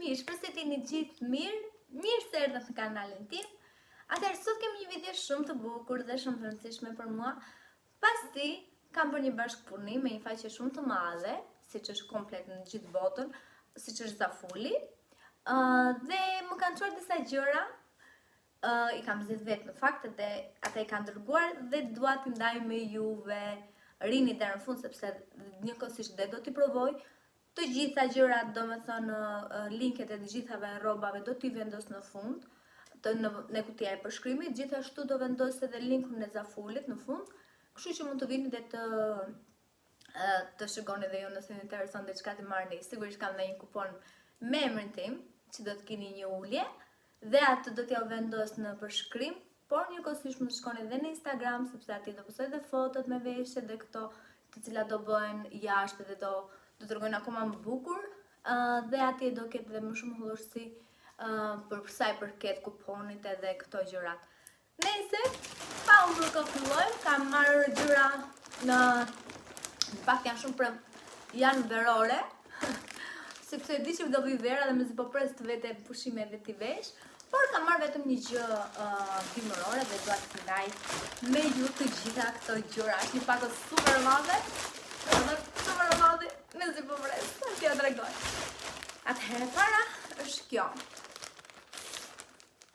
Mirë, shpresoj të jeni gjithë mirë. Mirë se erdhët në kanalin tim. Atëherë sot kemi një video shumë të bukur dhe shumë të rëndësishme për mua, pasi kam bërë një bashkëpunim me një faqe shumë të madhe, siç është komplet në gjithë botën, siç është Zafuli. Dhe më kanë çuar disa gjëra, i kam zgjedhur vetë në fakt dhe ata i kanë dërguar dhe dua t'i ndaj me juve. Rini deri në fund sepse njëkohësisht do t'i provoj. Të gjitha gjërat, domethënë linket e të gjithave rrobave do t'i vendos në fund, në kutia e përshkrimit, gjithashtu do vendos edhe linkun e Zafulit në fund, kështu që mund të vini dhe të shikoni dhe ju nëse ju intereson diçka të marrni. Sigurisht kam dhe një kupon me emrin tim, që do të keni një ulje, dhe atë do t'ja vendos në përshkrim, por njëkohësisht mund të shkoni dhe në Instagram, sepse aty do postoj dhe fotot me veshje dhe këto të cilat do bëhen jashtë dhe do tregojnë akoma më bukur, dhe atje do ketë dhe më shumë hullërsi për sa i përket kuponit edhe këto gjërat. Nëse, pa unë për këtë fillojmë, kam marrë gjëra në pak janë shumë janë verore, sepse di që do vi vera dhe mezi po pres të vete pushime dhe t'i vesh, por kam marrë vetëm një gjë dimërore dhe dua të ndaj me ju të gjitha këto gjëra. Është një pakë super madhe, super madhe, mezi po pres, kjo tregoj. Atëherë para është kjo.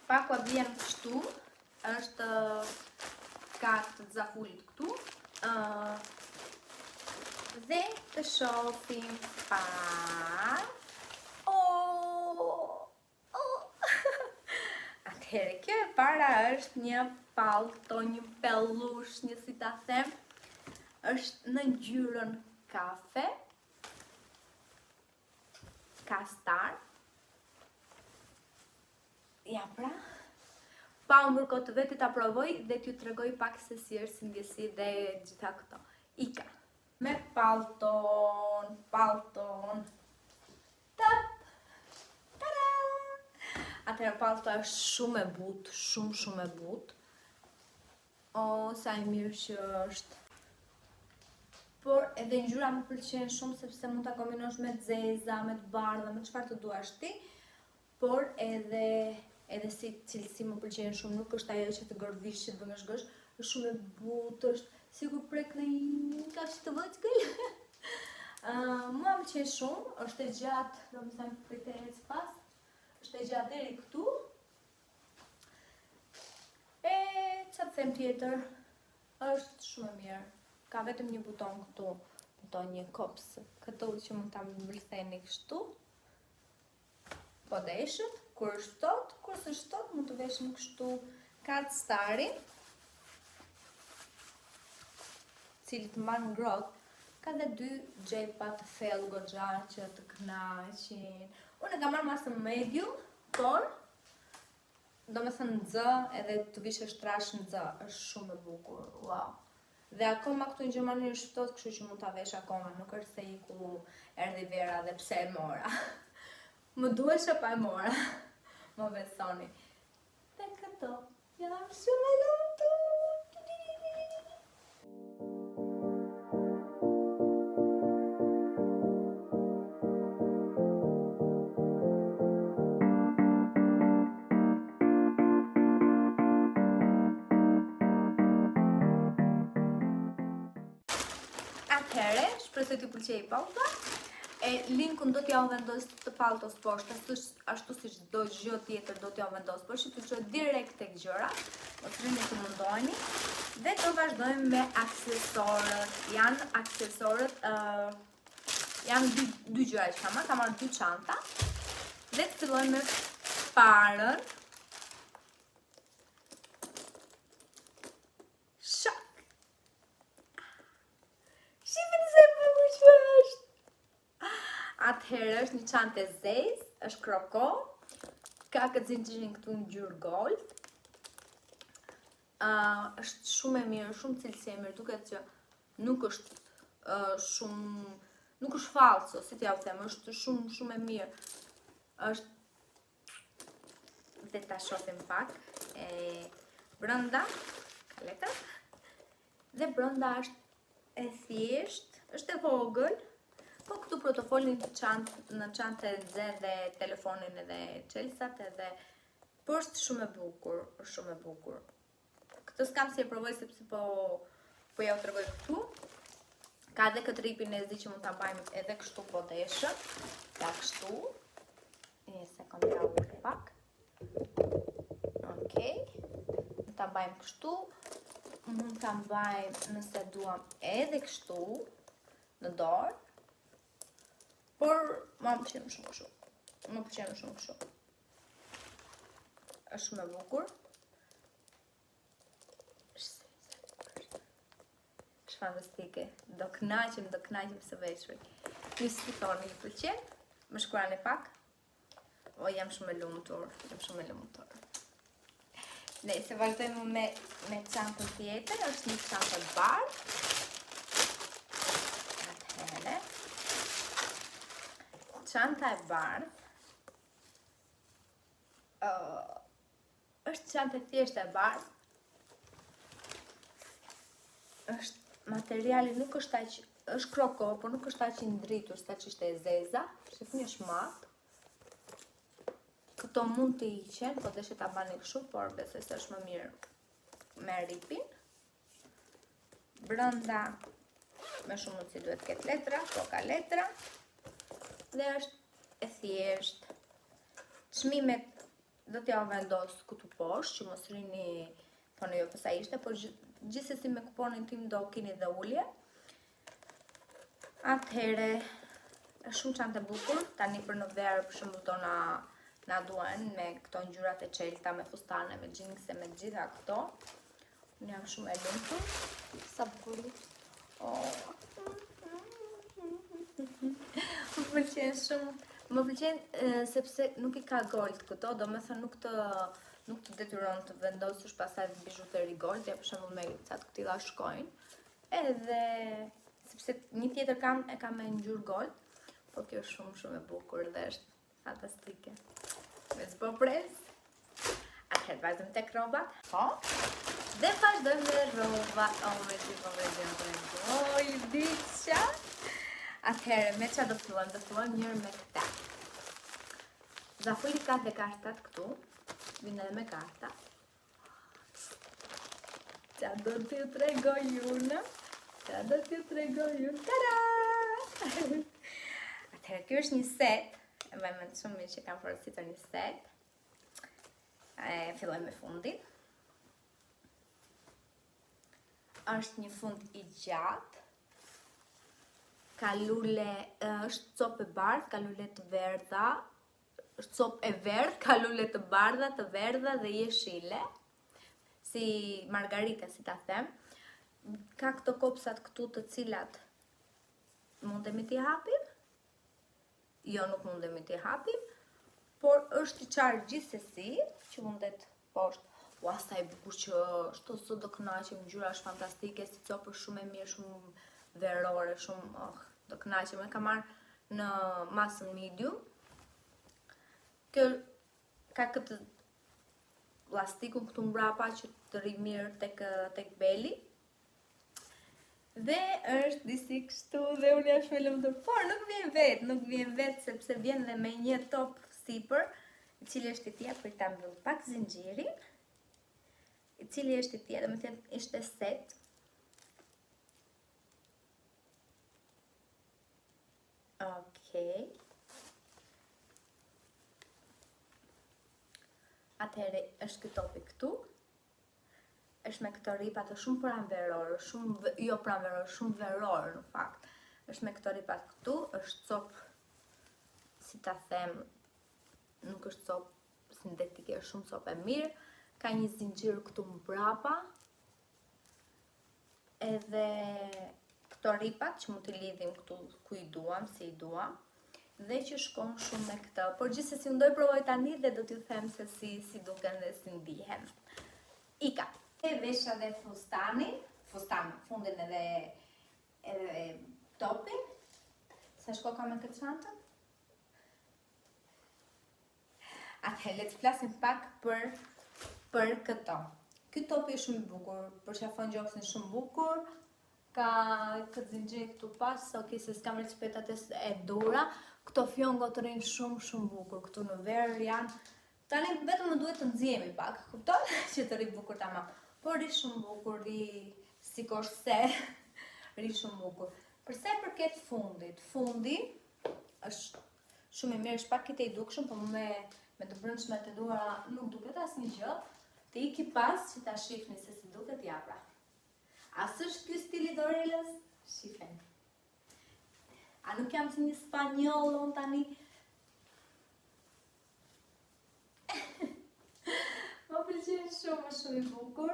Pakua vjen kështu, është kartë të Zafulit këtu. Dhe të shohim pak. Atëherë, kjo e para është një palto, një pellush, një si ta them, është në ngjyrën kafe, kastar. Ja pra, pa unë bërko të vetë ta provoj dhe t'ju tregoj pak se si është si ndjesi dhe gjitha këto. Ika. Me palton. Tëp. Tada! Atëherë palto është shumë e butë, shumë e butë. O, sa e mirë që është. Por edhe ngjyra më pëlqen shumë sepse mund ta kombinosh me zeza, me të bardha, me çfarë të duash ti. Por edhe si cilësi më pëlqen shumë, nuk është ajo që të gërdhishet vëngësh, është shumë e butë, është sikur prek në një kafshë të vogël. Mua më pëlqen shumë, është e gjatë, domethënë pritej pas, është e gjatë deri këtu. E çfarë them tjetër? Është shumë e mirë. Ka vetëm një buton këtu, buton një kops këtu që mund ta mbërtheni kështu. Po deshët, kur është ftohtë, kur s'është ftohtë mund të veshim kështu. Ka të starin, cili të mban ngrohtë. Ka dhe 2 xhepa të thellë goxha që të kënaqin. Unë kam marrë masën medium, por domethënë nxë edhe të vishësh trash nxë, është shumë e bukur. Wow. Dhe akoma këtu në Gjermani është ftohtë, kështu që mund ta vesh akoma, nuk është se iku erdhi vera dhe pse e mora. Më duhesha pa e mora. Më besoni. Dhe këto, jam shumë e lumtur. Atëherë, shpresoj t'ju pëlqejë palta. Linkun do t'ja vendos të paltos poshtë, ashtu si çdo gjë tjetër do t'ja vendos poshtë, që të çojë direkt tek gjërat. Mos rini të mundoheni. Dhe do vazhdojmë me aksesorët. Janë aksesorët, janë dy gjëra që kam marrë 2 çanta. Dhe të fillojmë me parën. Atëherë është një çantë e zezë, është kroko, ka këtë zinxhirin këtu në ngjyrë gold. Është shumë e mirë, shumë cilësi e mirë, duket që nuk është shumë, nuk është falso, si t'ja u them, është shumë e mirë. Është dhe ta shohim pak brenda, ka letër. Dhe brenda është e thjeshtë, është e vogël. Po këtu protofolin në çantë e nxe dhe telefonin edhe çelsat edhe po është shumë e bukur, është shumë e bukur. Këtë s'kam si e provoj sepse po ja u tregoj këtu. Ka edhe këtë ripin e zi që mund ta mbajmë edhe kështu po deshën. Ja kështu. Një sekond ja u pak. Okej. Mund ta mbajmë kështu. Mund ta mbajmë nëse duam edhe kështu në dorë. Por më pëlqen shumë kështu. Më pëlqen shumë kështu. Është shumë e bukur. Është fantastike. Do kënaqem së veçuri. Ju si thoni, ju pëlqen? Më shkruani pak. O, jam shumë e lumtur. Se vazhdojmë me çantën tjetër, është një çantë e bardhë. Atëherë. Çanta e bardhë. Është çantë thjeshtë e bardhë. Është materiali nuk është aq, është kroko, por nuk është aq i ndritur sa që ishte e zeza. Shifoni është mat. Këto mund të hiqen, po deshe ta bani kështu, por besoj se është më mirë me ripin. Brenda me shumë mundësi duhet ketë letra, po ka letra. Dhe është e thjeshtë. Çmimet do t'ja vendos këtu poshtë, që mos rini, po në jo pësa ishte, por gjithsesi me kuponin tim do keni dhe ulje. Atëhere, është shumë çantë e bukur, tani për në verë për shembull do na duan me këto ngjyrat e çelta, me fustane, me xhinse, me gjitha këto. Unë jam shumë e lumtur. Sa bukur. Më pëlqen shumë. Më pëlqen sepse nuk i ka gold këto, do me thënë nuk të detyron të vendosësh pasaj bijuteri gold, ja për shembull me catë këtilla shkojnë. Edhe sepse një tjetër e kam me ngjyrë gold, po kjo është shumë e bukur dhe është fantastike. Me s'po pres. Atëherë vazhdojmë tek rrobat. Po. Dhe vazhdojmë me rrobat. Me si po vazhdojmë. Diçka. Atëherë, me qa do filluam? Do filluam njërë me këta. Zafulli ka dhe kartat këtu. Vinë edhe me karta. Qa do t'ju tregoj unë? Tada! Atëherë, kjo është një set. E vajmë të shumë mirë që kam porositur një set. Filloj me fundin. Është një fund i gjatë. Ka lule, është copë e bardhë, ka lule të verdha. është copë e verdhë, ka lule të bardha, të verdha dhe jeshile. Si margarita, si ta them. Ka këto kopsat këtu të cilat mundemi t'i hapim. Jo, nuk mundemi t'i hapim. Por është i qarë gjithsesi, që mundet poshtë. Ua, sa i bukur që është, sot do kënaqem, ngjyra është fantastike, si copë është shumë e mirë, shumë verore, shumë, do kënaqem. E ka marrë në masën medium. Kjo ka këtë plastikun këtu mbrapa që të rri mirë tek beli. Dhe është disi kështu dhe unë jam shumë e lumtur. Por nuk vjen vetë sepse vjen dhe me një top sipër, i cili është i tjetër për ta mbyllur pak zinxhirin. I cili është i tjetër, domethënë ishte set. Okej. Atëherë është ky topi këtu. Është me këto ripa të shumë pranverore, shumë verore në fakt. Është me këto ripat këtu, është copë, si ta them, nuk është copë sintetike, është shumë copë e mirë. Ka një zinxhir këtu mbrapa. Edhe këto ripat që mund t'i lidhim këtu ku i duam, si i duam. Dhe që shkon shumë me këtë. Por gjithsesi unë do i provoj tani dhe do t'ju them se si duken dhe si ndihen. Ika. E vesha dhe fundin edhe topin. Sa shko ka me këtë çantën? Atëherë, le të flasim pak për këto. Ky topi është shumë i bukur, përqafon gjoksin shumë bukur, Ka këtë zinxhir këtu pas, ok, se s'kam recipetat e dura. Këto fjongo të rinë shumë bukur këtu në verë janë. Tani vetëm më duhet të nxjehemi pak, kupton? Që të ri bukur tamam. Por ri shumë bukur, ri sikosh se ri shumë bukur. Përsa i përket fundit, fundi është shumë i mirë, është pak i dukshëm, por me të brendshmet e dura nuk duket asnjë gjë. Të iki pas që ta shihni se si duket ja pra. A s'është ky stili Dorelës? Shifen. A nuk jam si një spanjoll unë tani? Më pëlqen shumë i bukur.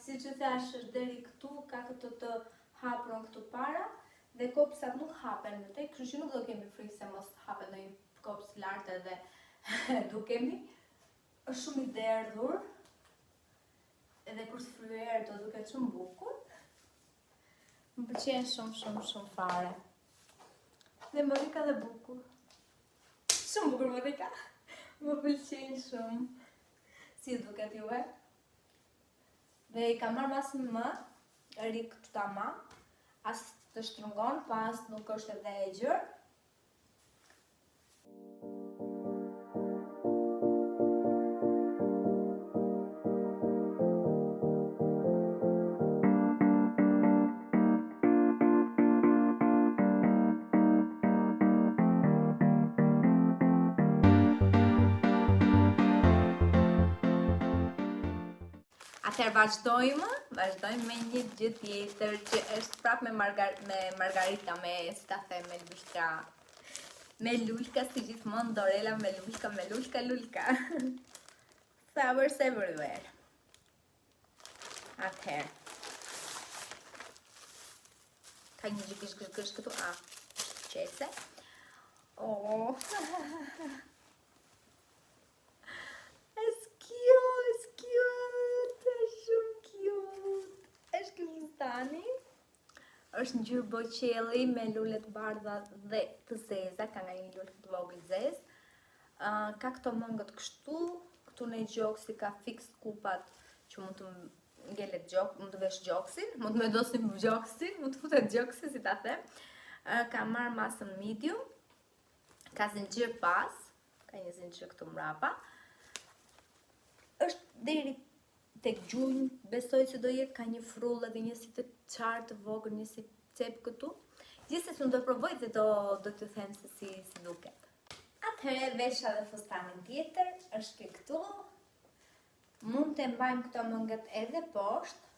Si që thash është deri këtu, ka këtë të hapron këtu para, dhe kopsat nuk hapen në te, kështu që nuk do kemi frikë se mos hapen në një kops lartë edhe dukemi. Është shumë i derdhur, edhe kur të fryer do duket shumë bukur. Më pëlqen shumë fare. Dhe më rika dhe bukur. Shumë bukur më rika. Më pëlqen shumë. Si duket juve? Dhe i ka marrë masën më, ri këtu tamam. As të shtrëngon, pas nuk është edhe e gjërë. Atëherë vazhdojmë me një gjë tjetër që është prapë me margarita, si ta them, me lulka. Me lulka si gjithmonë Dorela, me lulka. Flowers everywhere. Atëherë. Ka një gjë gësh këtu, qese. Oh. Është ngjyrë boqelli me lule të bardha dhe të zeza, ka nga një lule të vogël zezë. Ka këto mëngët kështu, këtu në gjoksi ka fix kupat që mund të ngelet gjok, mund të vesh gjoksin, mund të me dosim gjoksin, mund të futet gjoksi, si ta them. Ka marrë masën medium, ka zinxhir pas, ka një zinxhir këtu mrapa. Është deri tek gjunjë, besoj se do jetë, ka një frullë dhe një si të qartë të vogël, një si cep këtu. Gjithsesi unë do provoj dhe do t'ju them se si duket. Atëherë vesha dhe fustanin tjetër, është ke këtu. Mund të mbajmë këto mëngët edhe poshtë,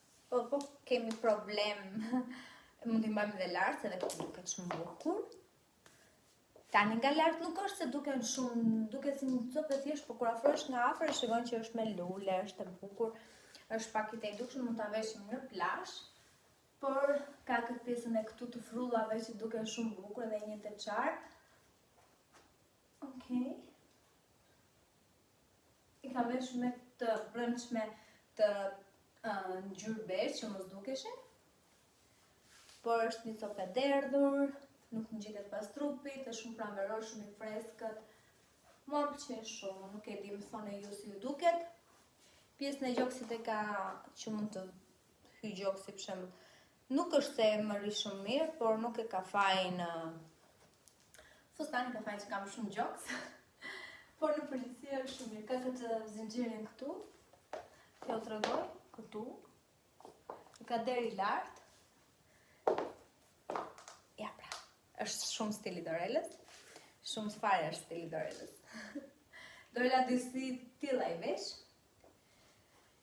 po kemi problem, mund të mbajmë edhe lartë, edhe këtu duket shumë bukur. Tani nga lartë nuk është se duken shumë, duket si një copë e thjesht, por kur afrohesh nga afër e shikon që është me lule, është e bukur, është pak i dukshëm, mund ta veshim në plazh, por ka këtë pjesën e këtu të frullave që duken shumë bukur dhe një të qartë. Okej. I ka veshur me të brendshme të ngjyrë bezh që mos dukeshin, por është një copë e derdhur. Nuk ngjitet pas trupit, është shumë pranveror, shumë i freskët. Mua më pëlqen shumë, nuk e di, më thoni ju si ju duket. Pjesën e gjoksit e ka që mund të hyj gjoksi për shembull. Nuk është se më ri shumë mirë, por nuk e ka fajin. Fustani ka fajin që kam shumë gjoks. Por në përgjithësi është shumë mirë. Ka këtë zinxhirin këtu. T'ju tregoj këtu. Ka deri lart. Është shumë stili Dorelës, shumë fare është stili Dorelës. Dorela di si tilla i vesh.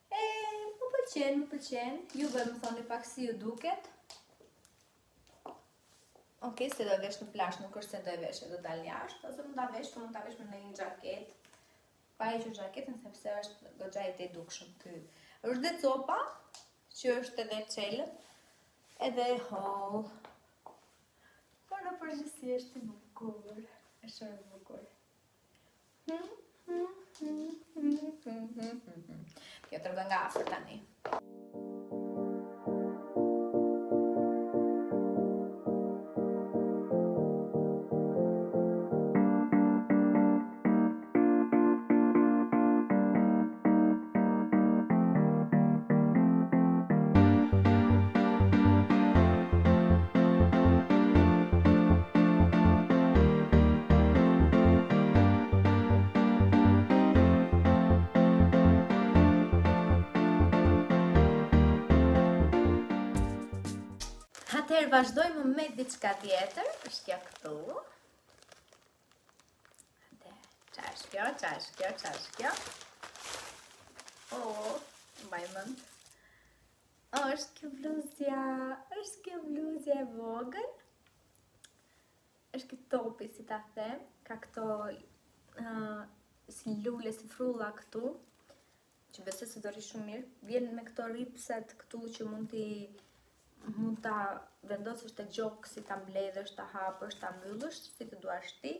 Më pëlqen, juve më thoni pak si ju duket. Okej, se do vesh në plazh, nuk është se do e vesh e do dal jashtë, ose mund ta vesh me një xhaketë. Pa hequr xhaketën sepse është goxha i dukshëm ky. Është dhe copa, që është edhe çelët, edhe hall. Në përgjithësi është i bukur, është shumë i bukur. Kjo tregon nga afër tani. Atëherë vazhdojmë me diçka tjetër, është kjo këtu. Qa është kjo? Mbaj mend. Është kjo bluzja e vogël. Është kjo topi, si ta them, ka këto si lule, si frulla këtu, që besoj se do ri shumë mirë. Vjen me këto ripset këtu që mund ta vendosësh te gjoksi, ta mbledhësh, ta hapësh, ta mbyllësh, si të duash ti.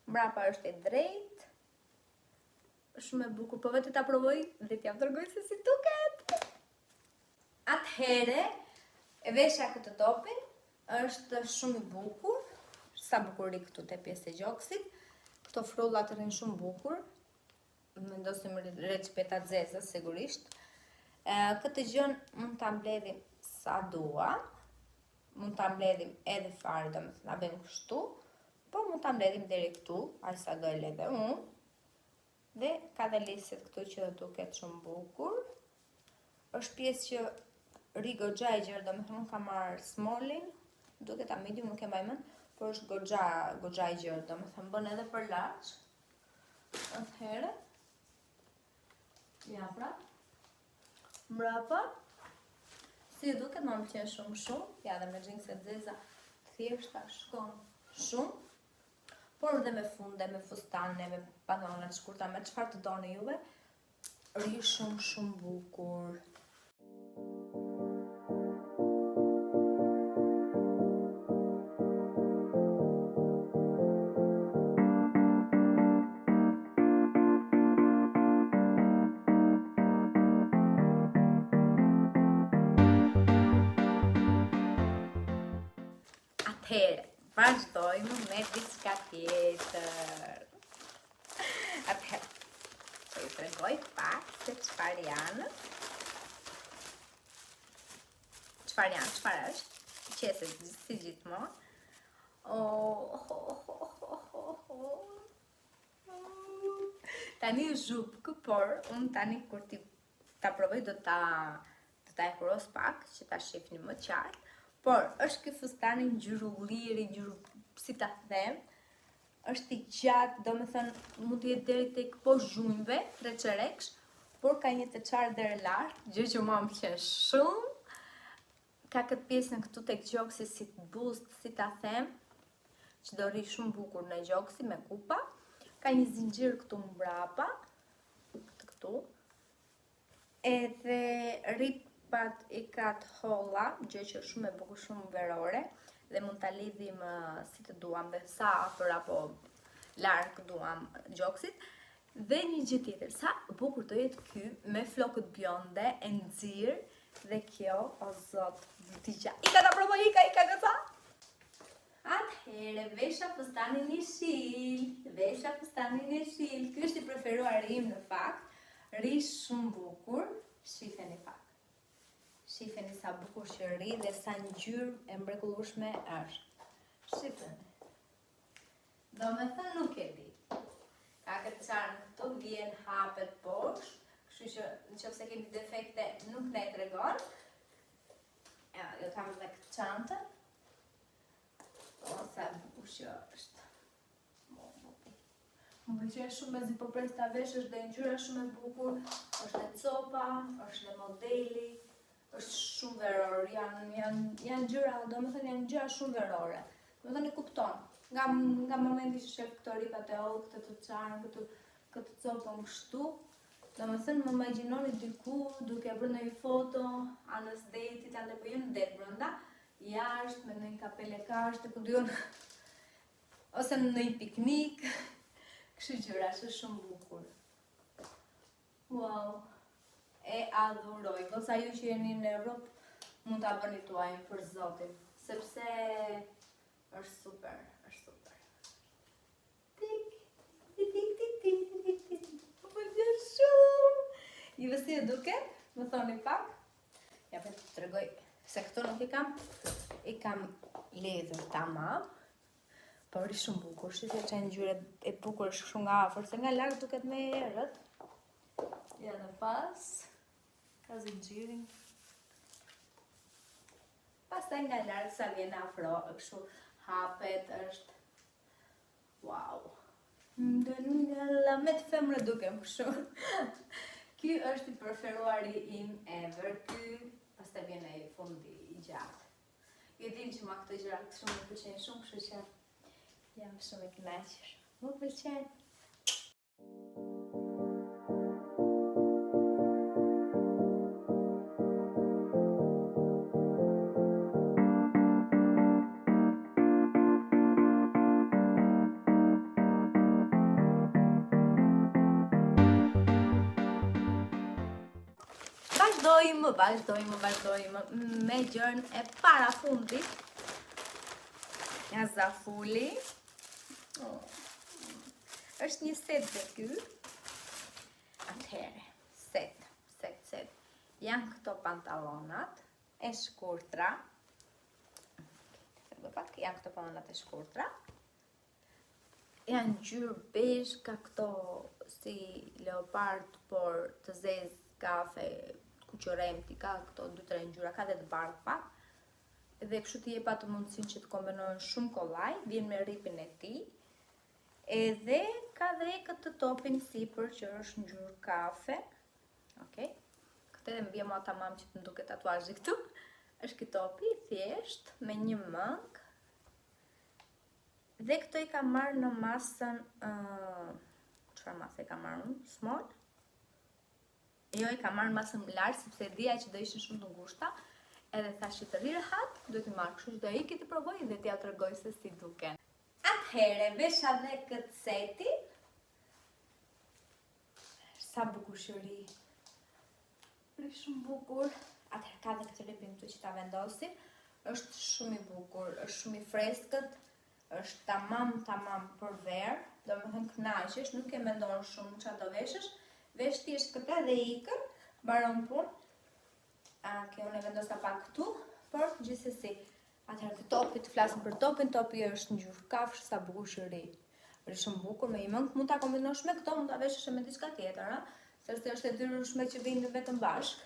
Mbrapa është e drejtë. Shumë e bukur, po vetë ta provoj dhe t'jam tregoj se si duket. Atëhere, e vesha këtë topin, është shumë i bukur, sa bukuri këtu te pjesë e gjoksit. Këto frullat rrin shumë bukur. Vendosim recipeta zeza sigurisht. Këtë gjën mund ta mbledhim sa dua. Mund ta mbledhim edhe fare, domethënë ta bëjmë kështu, po mund ta mbledhim deri këtu, aq sa do e le dhe unë. Dhe ka dhe liset këtu që duket shumë bukur. Është pjesë që rri goxha e gjerë, domethënë unë kam marrë smallin, duket a medium, nuk e mbaj mend, por është goxha e gjerë, domethënë bën edhe për laç. Atëherë, ja pra. Mbrapa, si duket, më pëlqen shumë. Ja, dhe me xhinse zeza thjeshta shkon shumë. Por dhe me funde, me fustane, me pantallona të shkurta, me çfarë të doni juve, rri shumë bukur. Atëherë, vazhdojmë me diçka tjetër. Atëherë, po ju tregoj pak se çfarë janë. Çfarë është? Qese si gjithmonë. Tani është zhupkë, por unë tani kur ta provoj do ta epuros pak, që ta shihni më qartë. Por është ky fustani ngjyrë ulliri, si ta them, është i gjatë, domethënë mund të jetë deri tek poshtë zhunjve, 3 çereksh, por ka një teçar deri lart, gjë që mua më pëlqen shumë. Ka këtë pjesën këtu tek gjoksi si bust, si ta them, që do rri shumë bukur në gjoksi me kupa. Ka një zinxhir këtu mbrapa, këtu. Edhe ripat i kat holla, gjë që është shumë e bukur, shumë verore, dhe mund ta lidhim si të duam, dhe sa afër apo larg duam gjoksit. Dhe një gjë tjetër, sa bukur do jetë ky me flokët bjonde e nxirr, dhe kjo, o zot, vdiqja. Ika ta provoj, ika goca. Atëherë, vesha fustanin e shill. Ky është i preferuar im në fakt. Rri shumë bukur. Shifeni pak. Shifeni sa bukur që rri dhe sa ngjyrë e mrekullueshme është. Shifeni. Domethënë nuk e di. Ka këtë çarm këtu, vjen hapet poshtë, kështu që nëse kemi defekte nuk na e tregon. Ja, do kam edhe këtë çantën. Sa bukur që është. Më pëlqen shumë mezi po pres ta vesh, është dhe ngjyra shumë e bukur, është dhe copa, është dhe modeli, është shumë veror, janë ngjyra, domethënë janë ngjyra shumë verore. Domethënë e kupton. Nga momenti që shef këto ripat e holl, këtë çarm, këtë copën kështu, domethënë më imagjinoni diku duke bërë një foto anës detit, ande po jo në det brenda, jashtë me një kapele kashte, ku diun, ose në një piknik. Kështu gjëra është shumë bukur. Wow. E adhuroj. Goca ju që jeni në Europë mund ta bëni tuaj për zotin, sepse është super. Më pëlqen shumë. Juve si e duket? Më thoni pak. Ja po të tregoj se këto nuk i kam lidhur tamam. Po rri shumë bukur, shifja që ngjyra e bukur është shumë nga afër, se nga larg duket më e errët. Ja dhe pas ka zinxhirin. Pastaj nga larg sa vjen afro, kështu hapet, është wow. Me të femrë dukem kështu. Ky është i preferuari im ever. Ky pastaj vjen ai fundi i gjatë. Ju dini që ma këto gjëra shumë më pëlqejnë shumë, kështu që jam shumë e kënaqur. Më pëlqen. Vazhdojmë me gjërën e para fundit. Nga Zafuli. Është një set dhe ky. Atëhere, set. Janë këto pantalonat e shkurtra. Janë këto pantalonat e shkurtra. Janë ngjyrë bezh, ka këto si leopard, por të zezë, kafe, kuqëremti, ka këto 2-3 ngjyra, ka dhe të bardhë pak. Dhe kështu t'i jep atë mundësinë që të kombinohen shumë kollaj, vjen me ripin e tij. Edhe ka dhe këtë topin sipër që është ngjyrë kafe. Okej. Këtë edhe më bie mua tamam që të nduket tatuazhi këtu. Është ky topi i thjesht me një mëngë. Dhe këto i kam marrë në masën çfarë masë i kam marrë? Small. Jo, i kam marrë masën lartë sepse dija që do ishin shumë të ngushta. Edhe thash që të ri rehat, do t'i marrë, kështu që do iki të provoj dhe t'ja tregoj se si duken. Atëhere, vesha dhe këtë seti. Sa bukurshëri. Është shumë bukur. Atëherë ka dhe këtë ripin këtu që ta vendosim. Është shumë i bukur, është shumë i freskët. Është tamam për verë. Do me thënë kënaqesh, nuk e mendon shumë çfarë do veshësh. Vesh thjesht këtë dhe ikën, mbaron punë. Unë e vendosa pak këtu, por gjithsesi. Atëherë të topi, të flasim për topin, topi është ngjyrë kafshë, sa bukurshëri. Është shumë bukur, me një mëngë mund ta kombinosh me këto, mund ta veshësh me diçka tjetër, sepse është e detyrueshme që vinë vetëm bashkë.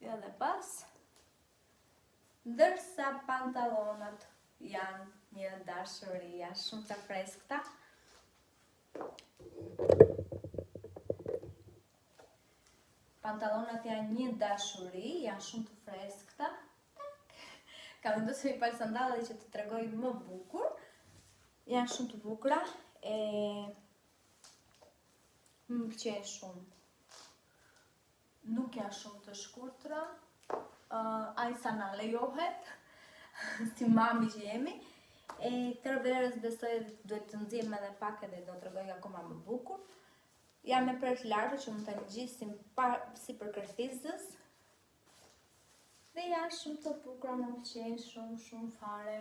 Ja dhe pas. Ndërsa pantallonat janë një dashuri, janë shumë të freskëta. Pantallonat janë një dashuri, janë shumë të freskëta. Kam vendosur i palë sandale që të tregoj më bukur. Janë shumë të bukura. Më pëlqejnë shumë. Nuk janë shumë të shkurtra. Ai sa na lejohet. Si mami që jemi. Tërë verës besoj duhet të nxjerrim edhe pak edhe do t'tregoj akoma më bukur. Jam me prerë lartë që mund të ngjisim si për kërthizës. Dhe janë shumë të bukura, më pëlqejnë shumë fare.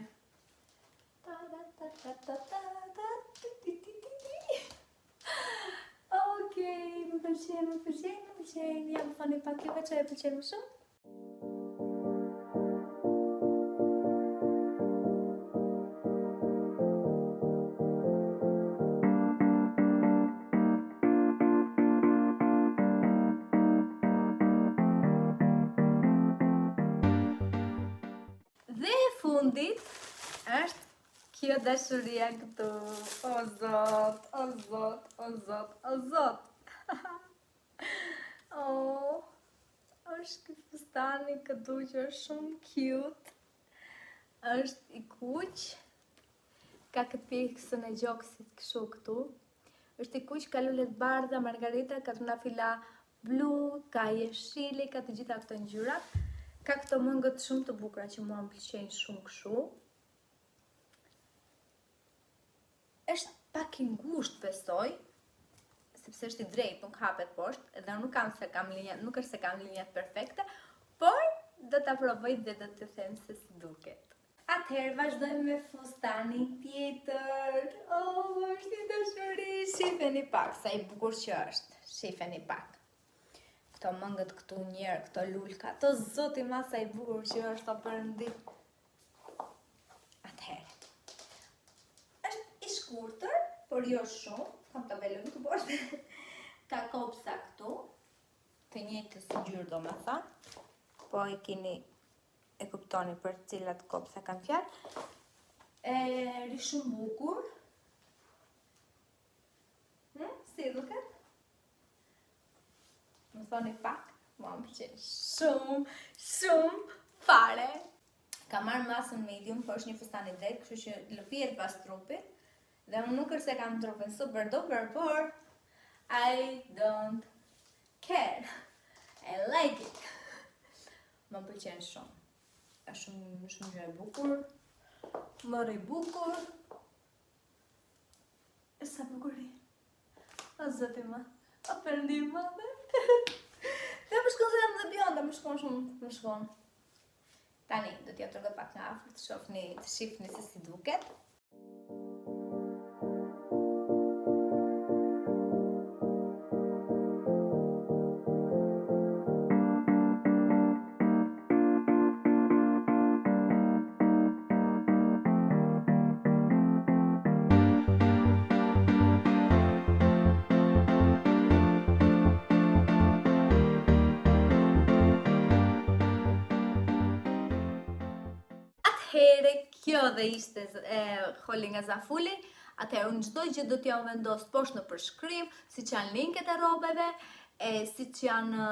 Okej, më pëlqejnë. Jam fani pak juve që e pëlqejnë më shumë. Dhe e fundit është kjo dashuria këtu. O zot. Është ky fustani këtu që është shumë cute. Është i kuq. Ka këtë pjesën e gjoksit kështu këtu. Është i kuq, ka lule të bardha, margarita, ka trëndafila blu, ka jeshili, ka të gjitha këto ngjyrat. Ka këto mëngët shumë të bukura që mua më pëlqejnë shumë kështu. Është pak i ngushtë besoj, sepse është i drejtë, nuk hapet poshtë, edhe nuk është se kam linjat perfekte, por do ta provoj dhe do të them se si duket. Atëherë vazhdojmë me fustanin tjetër. Është një dashuri. Shifeni pak sa i bukur që është. Shifeni pak. Këto mëngët këtu njerë, këto lulka, të zoti ma sa i bukur që është o përëndi. Atëherë. Është i shkurtër, por jo shumë. Kam të velëm të bërë. Ka kopsa këtu. Të njëjtës ngjyrë do me thanë. Po e keni e kuptoni për cilat kopsa kanë fjalë. Ri shumë bukur. Si duket? Më thoni pak, mua më pëlqen shumë fare. Ka marrë masën medium, po është një fustan i drejtë, kështu që lëpihet pas trupit. Dhe unë nuk është se kam trupin super duper, por I don't care. I like it. Më pëlqen shumë. Është shumë gjë e bukur. Mërë i bukur. E sa bukuri. O zëti ma. O përndim ma dhe. Dhe më shkon se jam dhe bjonda, më shkon shumë, më shkon. Tani, do t'ja tërgët pak nga afër, të shifni se si duket. Atëhere, kjo dhe ishte holi nga Zafuli. Atëherë, unë çdo gjë do t'ja vendos poshtë në përshkrim, siç janë linket e rrobave, siç janë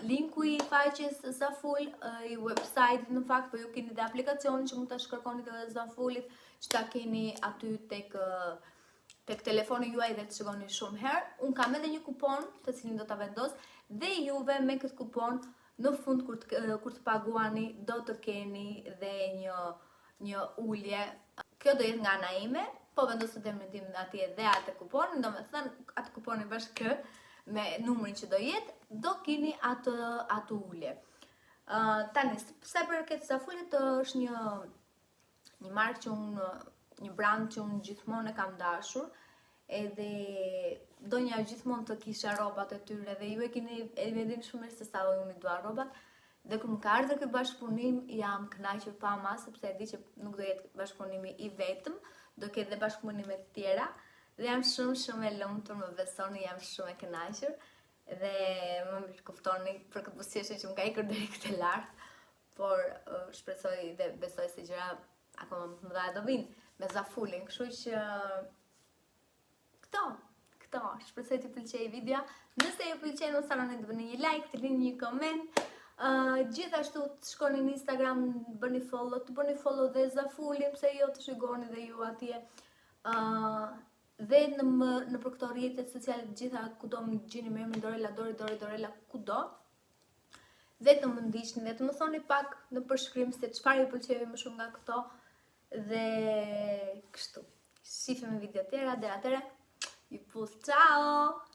linku i faqes Zaful, i website në fakt, po ju keni dhe aplikacionin që mund ta shkarkoni të Zafulit, që ta keni aty tek telefoni juaj dhe të shikoni shumë herë. Unë kam edhe një kupon të cilin do ta vendos dhe juve me këtë kupon në fund kur të paguani do të keni dhe një ulje. Kjo do jetë nga ana ime, po vendosët emrin tim atje dhe atë kuponin, do me thënë atë kuponin bashkë me numrin që do jetë, do keni atë ulje. Tani, se për këtë Zafulit është një markë që një brand që unë gjithmonë e kam dashur, edhe do një gjithmonë të kisha robat e tyre dhe ju e keni edhin shumë mirë se sa unë i dua robat. Dhe kur më ka ardhur ky bashkëpunim, jam kënaqur pa mas, sepse e di që nuk do jetë bashkëpunimi i vetëm, do ketë dhe bashkëpunime të tjera. Dhe jam shumë e lumtur, më besoni, jam shumë e kënaqur. Dhe më kuftoni për këtë buzëqeshje që më ka ikur deri këtë lart, por shpresoj dhe besoj se gjëra akoma më të mëdha do vinë me Zafulin, kështu që këto, shpresoj të pëlqej video. Nëse ju pëlqen, mos harroni të bëni një like, të lini një koment. Gjithashtu të shkoni në Instagram, të bëni follow dhe Zafulin, pse jo të shikoni dhe ju atje. Dhe në për këto rrjetet sociale të gjitha kudo më gjeni me emrin Dorela kudo. Dhe të më ndiqni dhe të më thoni pak në përshkrim se çfarë ju pëlqej më shumë nga këto. Dhe kështu. Shifemi video tjera, dhe atëre, ju puth, ciao!